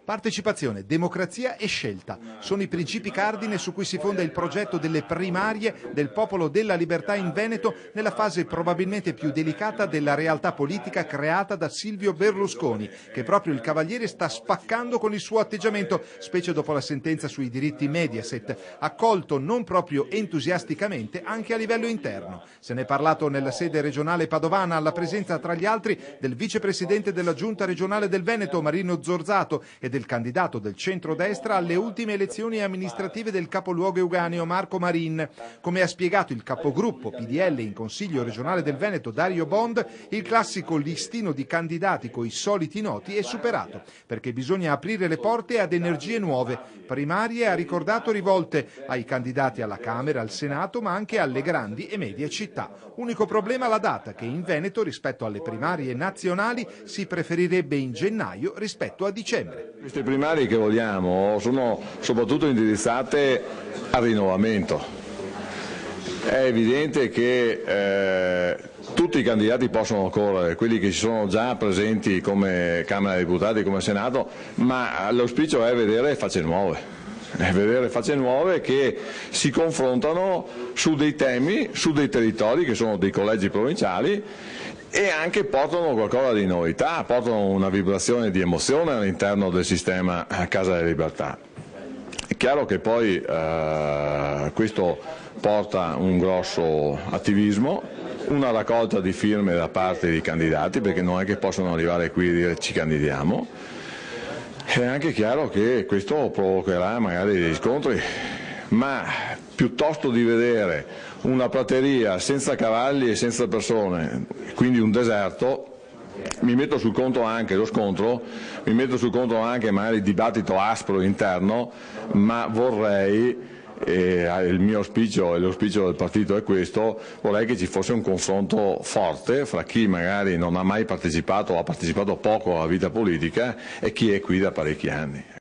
Partecipazione, democrazia e scelta sono i principi cardine su cui si fonda il progetto delle primarie del Popolo della Libertà in Veneto nella fase probabilmente più delicata della realtà politica creata da Silvio Berlusconi, che proprio il Cavaliere sta spaccando con il suo atteggiamento, specie dopo la sentenza sui diritti Mediaset, accolto non proprio entusiasticamente anche a livello interno. Se ne è parlato nella sede regionale padovana alla presenza tra gli altri del vicepresidente della Giunta regionale del Veneto Marino Zorzato e del candidato del centrodestra alle ultime elezioni amministrative del capoluogo euganeo Marco Marin. Come ha spiegato il capogruppo PDL in Consiglio regionale del Veneto Dario Bond, il classico listino di candidati coi soliti noti è superato, perché bisogna aprire le porte ad energie nuove. Primarie, ha ricordato, rivolte ai candidati alla Camera, al Senato, ma anche alle grandi e medie città. Unico problema la data, che in Veneto rispetto alle primarie nazionali si preferirebbe in gennaio rispetto a dicembre. Queste primarie che vogliamo sono soprattutto indirizzate al rinnovamento. È evidente che tutti i candidati possono correre, quelli che ci sono già presenti come Camera dei Deputati, come Senato, ma l'auspicio è vedere facce nuove. Vedere facce nuove che si confrontano su dei temi, su dei territori che sono dei collegi provinciali e anche portano qualcosa di novità, portano una vibrazione di emozione all'interno del sistema Casa delle Libertà. È chiaro che poi questo porta un grosso attivismo, una raccolta di firme da parte dei candidati, perché non è che possono arrivare qui e dire ci candidiamo. È anche chiaro che questo provocherà magari degli scontri, ma piuttosto di vedere una prateria senza cavalli e senza persone, quindi un deserto, mi metto sul conto anche lo scontro, mi metto sul conto anche magari il dibattito aspro interno, ma vorrei, il mio auspicio e l'auspicio del partito è questo, vorrei che ci fosse un confronto forte fra chi magari non ha mai partecipato o ha partecipato poco alla vita politica e chi è qui da parecchi anni.